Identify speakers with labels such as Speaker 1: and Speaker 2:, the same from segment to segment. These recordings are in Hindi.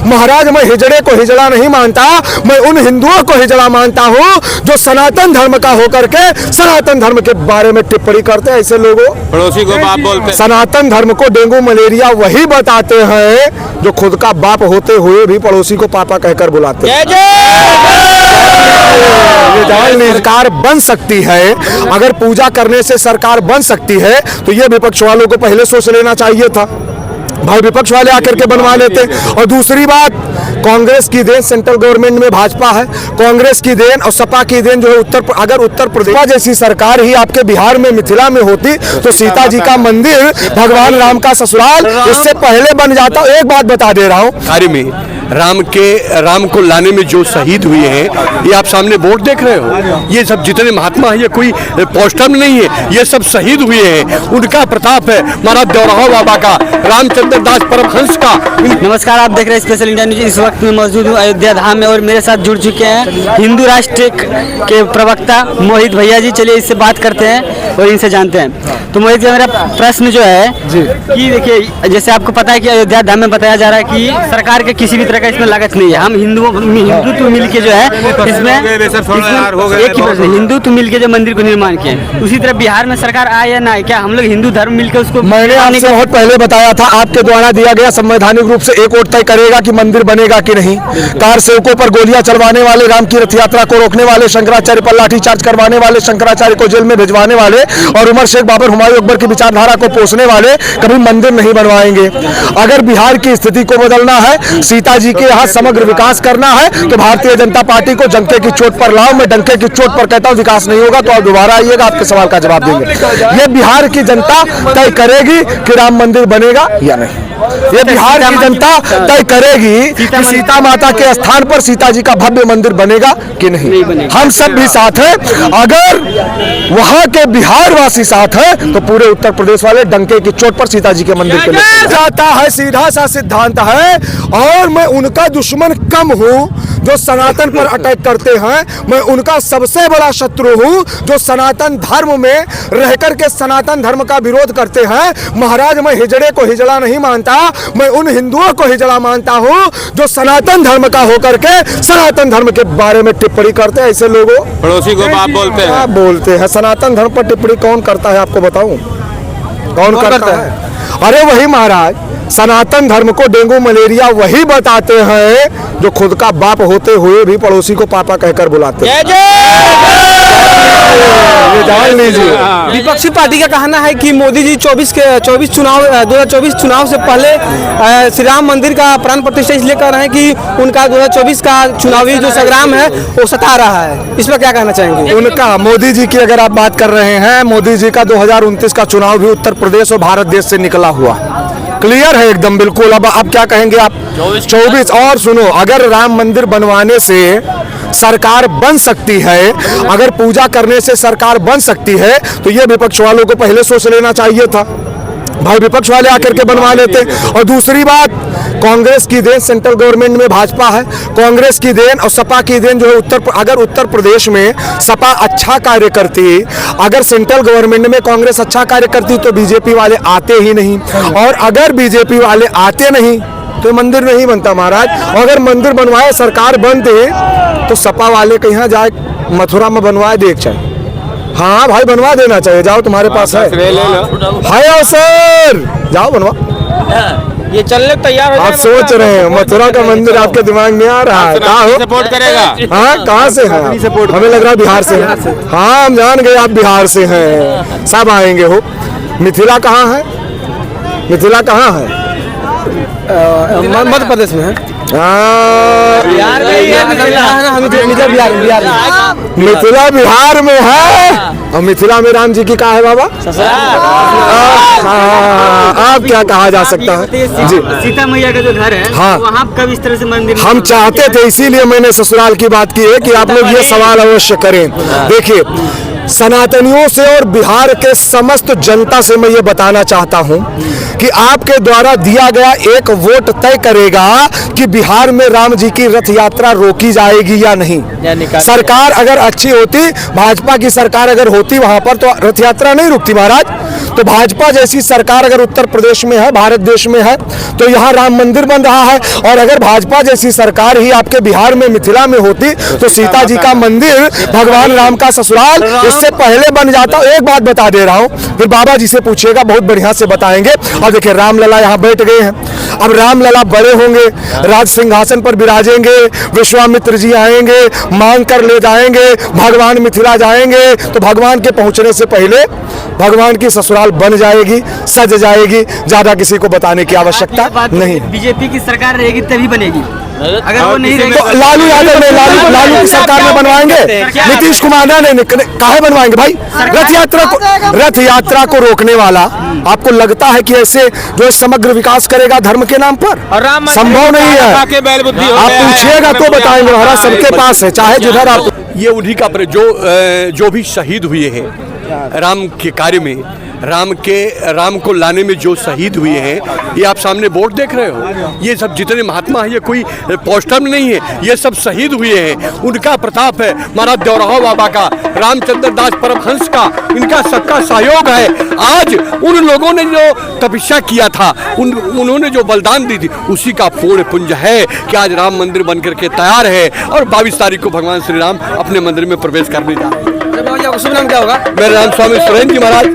Speaker 1: महाराज मैं हिजड़े को हिजड़ा नहीं मानता, मैं उन हिंदुओं को हिजड़ा मानता हूँ जो सनातन धर्म का होकर के सनातन धर्म के बारे में टिप्पणी करते हैं। ऐसे लोगों
Speaker 2: पड़ोसी को बाप बोलते हैं।
Speaker 1: सनातन धर्म को डेंगू मलेरिया वही बताते हैं जो खुद का बाप होते हुए भी पड़ोसी को पापा कहकर बुलाते हैं। ये सरकार बन सकती है, अगर पूजा करने से सरकार बन सकती है तो ये विपक्ष वालों को पहले सोच लेना चाहिए था। भाई विपक्ष वाले आकर के बनवा लेते। और दूसरी बात, कांग्रेस की देन सेंट्रल गवर्नमेंट में भाजपा है, कांग्रेस की देन और सपा की देन जो है अगर उत्तर प्रदेश जैसी सरकार ही आपके बिहार में मिथिला में होती तो सीता जी का मंदिर, भगवान राम का ससुराल इससे पहले बन जाता। एक बात बता दे रहा हूँ,
Speaker 3: राम को लाने में जो शहीद हुए हैं, ये आप सामने बोर्ड देख रहे हो, ये सब जितने महात्मा हैं, ये कोई पोस्टर में नहीं है, ये सब शहीद हुए हैं, उनका प्रताप है। महाराज देवराव बाबा का, रामचंद्र दास परमहंस का।
Speaker 4: नमस्कार, आप देख रहे हैं स्पेशल इंडिया न्यूज। इस वक्त में मौजूद हूँ अयोध्या धाम में और मेरे साथ जुड़ चुके हैं हिंदू राष्ट्र के प्रवक्ता मोहित भैया जी। चलिए इससे बात करते हैं और इनसे जानते हैं। तो मोहित जी, मेरा प्रश्न जो है कि देखिए, जैसे आपको पता है कि अयोध्या धाम में बताया जा रहा है कि सरकार के किसी भी तरह का इसमें लागत नहीं है। हम हिंदुत्व मिल के जो है इसमें एक ही प्रश्न, हिंदुत्व मिल के जो मंदिर को निर्माण किए, उसी तरह बिहार में सरकार आए या ना आए, क्या हम लोग हिंदू धर्म मिलकर उसको?
Speaker 1: मैंने आपसे बहुत पहले बताया था, आपके द्वारा दिया गया संवैधानिक रूप से एक वोट तय करेगा कि मंदिर बनेगा कि नहीं। कार सेवकों पर गोलियां चलवाने वाले, राम की रथ यात्रा को रोकने वाले, शंकराचार्य पर लाठीचार्ज करवाने वाले, शंकराचार्य को जेल में भिजवाने वाले और उमर शेख बाबर हुमायूं अकबर की विचारधारा को पोषने वाले कभी मंदिर नहीं बनवाएंगे। अगर बिहार की स्थिति को बदलना है, सीता जी के यहाँ समग्र विकास करना है, तो भारतीय जनता पार्टी को डंके की चोट पर लाओ। मैं डंके की चोट पर कहता हूँ विकास नहीं होगा तो आप दोबारा आइएगा, आपके सवाल का जवाब देंगे। ये बिहार की जनता तय करेगी कि राम मंदिर बनेगा या नहीं। ये बिहार की जनता तय करेगी कि सीता माता के स्थान पर सीता जी का भव्य मंदिर बनेगा कि नहीं। हम सब भी साथ हैं। अगर वहां के बिहार वासी साथ हैं तो पूरे उत्तर प्रदेश वाले डंके की चोट पर सीता जी के मंदिर के लिए जाता है। सीधा सा सिद्धांत है और मैं उनका दुश्मन कम हूं जो सनातन पर अटैक करते हैं। मैं उनका सबसे बड़ा शत्रु हूं जो सनातन धर्म में रहकर के सनातन धर्म का विरोध करते हैं। महाराज मैं हिजड़े को हिजड़ा नहीं मानता, मैं उन हिंदुओं को हिजड़ा मानता हूं जो सनातन धर्म का होकर के सनातन धर्म के बारे में टिप्पणी करते हैं। ऐसे लोगों
Speaker 2: पड़ोसी को बाप बोलते हैं।
Speaker 1: बोलते हैं। सनातन धर्म पर टिप्पणी कौन करता है आपको बताऊं? कौन करता है? अरे वही महाराज, सनातन धर्म को डेंगू मलेरिया वही बताते हैं जो खुद का बाप होते हुए भी पड़ोसी को पापा कहकर बुलाते हैं। ये जान लीजिए।
Speaker 5: विपक्षी पार्टी का कहना है कि मोदी जी 2024 चुनाव से पहले श्री राम मंदिर का प्राण प्रतिष्ठा इसलिए कर रहे हैं कि उनका 2024 का चुनावी जो संग्राम है वो सता रहा है। इस पर क्या कहना चाहेंगे?
Speaker 1: उनका, मोदी जी की अगर आप बात कर रहे हैं, मोदी जी का 2029 का चुनाव भी उत्तर प्रदेश और भारत देश से निकला हुआ क्लियर है एकदम बिल्कुल। अब आप क्या कहेंगे? आप 24 और सुनो, अगर राम मंदिर बनवाने से सरकार बन सकती है, अगर पूजा करने से सरकार बन सकती है तो ये विपक्ष वालों को पहले सोच लेना चाहिए था। भाई विपक्ष वाले आकर के बनवा लेते। और दूसरी बात, कांग्रेस की देन सेंट्रल गवर्नमेंट में भाजपा है, कांग्रेस की देन और सपा की देन जो है अगर उत्तर प्रदेश में सपा अच्छा कार्य करती, अगर सेंट्रल गवर्नमेंट में कांग्रेस अच्छा कार्य करती तो बीजेपी वाले आते ही नहीं। और अगर बीजेपी वाले आते नहीं तो मंदिर नहीं बनता महाराज। और अगर मंदिर बनवाए, सरकार बनते तो सपा वाले के यहाँ जाए, मथुरा में बनवाए देख चाहिए। हाँ भाई बनवा देना चाहिए, जाओ तुम्हारे पास है सर, जाओ बनवा।
Speaker 5: ये चलने तैयार हो।
Speaker 1: आप सोच रहे हैं मथुरा का मंदिर आपके दिमाग में आ रहा है? कहाँ हो?
Speaker 2: सपोर्ट करेगा?
Speaker 1: हाँ, कहाँ से हैं? हमें लग रहा है बिहार से हैं। हाँ, हम जान गए आप बिहार से हैं। सब आएंगे हो। मिथिला कहाँ है? मिथिला कहाँ है?
Speaker 5: मध्य प्रदेश में है।
Speaker 1: मिथिला बिहार में है। और मिथिला में राम जी की कहा है बाबा? आप क्या कहा जा सकता है जी?
Speaker 4: सीता मैया का जो घर है,
Speaker 1: हाँ,
Speaker 4: वहाँ कब इस तरह से मंदिर
Speaker 1: हम चाहते थे, इसीलिए मैंने ससुराल की बात की है कि आप लोग ये सवाल अवश्य करें। देखिए, सनातनियों से और बिहार के समस्त जनता से मैं ये बताना चाहता हूं कि आपके द्वारा दिया गया एक वोट तय करेगा कि बिहार में राम जी की रथ यात्रा रोकी जाएगी या नहीं। सरकार अगर अच्छी होती, भाजपा की सरकार अगर होती वहां पर, तो रथ यात्रा नहीं रुकती महाराज। तो भाजपा जैसी सरकार अगर उत्तर प्रदेश में है, भारत देश में है, तो यहाँ राम मंदिर बन रहा है। और अगर भाजपा जैसी सरकार ही आपके बिहार में, मिथिला में होती, तो सीता जी का मंदिर, भगवान राम का ससुराल इससे पहले बन जाता। एक बात बता दे रहा हूँ, फिर बाबा जी से पूछिएगा, बहुत बढ़िया से बताएंगे। और देखिए रामलला यहाँ बैठ गए हैं, अब रामलला बड़े होंगे, राज सिंहासन पर विराजेंगे, विश्वामित्र जी आएंगे, मांग कर ले जाएंगे, भगवान मिथिला जाएंगे, तो भगवान के पहुंचने से पहले भगवान की ससुराल बन जाएगी, सज जाएगी। ज्यादा किसी को बताने की आवश्यकता नहीं।
Speaker 4: बीजेपी की सरकार रहेगी तभी बनेगी, अगर वो नहीं रहेगी
Speaker 1: तो लालू यादव ने, लालू की सरकार में बनवाएंगे, नीतीश कुमार ने काहे बनवाएंगे भाई? रथ यात्रा को रोकने वाला आपको लगता है कि ऐसे जो समग्र विकास करेगा धर्म के नाम पर? संभव नहीं है। आप पूछिएगा तो बताएंगे महाराज, सबके पास है, चाहे जिधर आप।
Speaker 3: ये उन्हीं का जो भी शहीद हुए हैं राम के कार्य में, राम को लाने में जो शहीद हुए हैं, ये आप सामने बोर्ड देख रहे हो। ये सब जितने महात्मा हैं, ये कोई पोस्टर में नहीं है, ये सब शहीद हुए हैं। उनका प्रताप है, महाराज देवराव बाबा का, रामचंद्र दास परमहंस का, इनका सबका सहयोग है। आज उन लोगों ने जो तपस्या किया था, उन्होंने जो बलिदान दी थी, उसी का पूर्ण पुंज है कि आज राम मंदिर बन करके तैयार है। और 22 तारीख को भगवान श्री राम अपने मंदिर में प्रवेश करने जा रहे हैं।
Speaker 5: शुभ नाम क्या होगा?
Speaker 3: मेरा नाम स्वामी सुरेंद्र जी महाराज,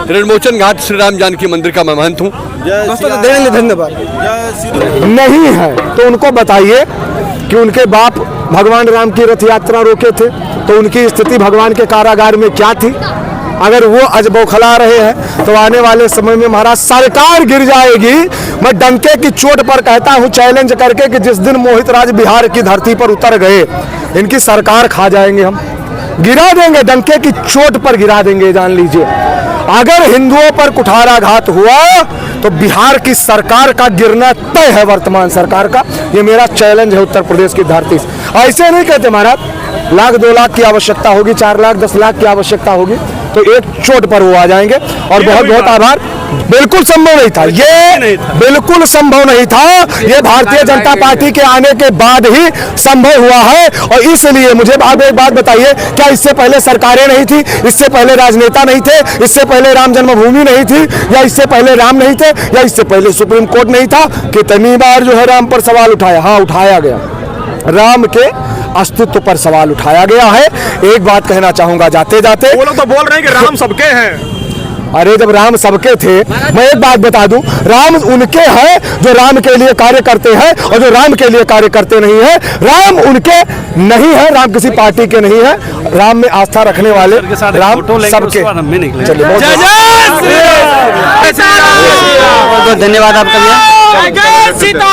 Speaker 3: रणमोचन घाट श्री राम जानकी मंदिर का मैं महंत हूँ।
Speaker 5: धन्यवाद।
Speaker 1: नहीं है तो उनको बताइए कि उनके बाप भगवान राम की रथ यात्रा रोके थे, तो उनकी स्थिति भगवान के कारागार में क्या थी? अगर वो आज बौखला रहे हैं तो आने वाले समय में महाराज सरकार गिर जाएगी। मैं डंके की चोट पर कहता हूं, चैलेंज करके, कि जिस दिन मोहित राज बिहार की धरती पर उतर गए, इनकी सरकार खा जाएंगे हम, गिरा देंगे, डंके की चोट पर गिरा देंगे, जान लीजिए। अगर हिंदुओं पर कुठाराघात हुआ तो बिहार की सरकार का गिरना तय है, वर्तमान सरकार का। ये मेरा चैलेंज है उत्तर प्रदेश की धरती से। ऐसे नहीं कहते महाराज, लाख 2 लाख की आवश्यकता होगी, 4 लाख 10 लाख की आवश्यकता होगी, तो एक चोट पर वो आ जाएंगे। और बहुत बहुत आभार। बिल्कुल संभव नहीं था, ये बिल्कुल संभव नहीं था। ये भारतीय जनता पार्टी के आने के बाद ही संभव हुआ है। और इसलिए मुझे आप एक बात बताइए, क्या इससे पहले सरकारें नहीं थी? इससे पहले राजनेता नहीं थे? इससे पहले राम जन्मभूमि नहीं थी? या इससे पहले राम नहीं थे? या इससे पहले सुप्रीम कोर्ट नहीं था? कितनी बार जो है राम पर सवाल उठाया? हाँ, उठाया गया, राम के अस्तित्व पर सवाल उठाया गया है। एक बात कहना चाहूंगा जाते जाते,
Speaker 6: वो लोग तो बोल रहे हैं कि राम सबके हैं।
Speaker 1: अरे जब राम सबके थे, मैं एक बात बता दूं, राम उनके हैं जो राम के लिए कार्य करते हैं, और जो राम के लिए कार्य करते नहीं है, राम उनके नहीं है, राम किसी पार्टी के नहीं है। राम में आस्था रखने वाले राम सबके।
Speaker 4: धन्यवाद आपका भैया।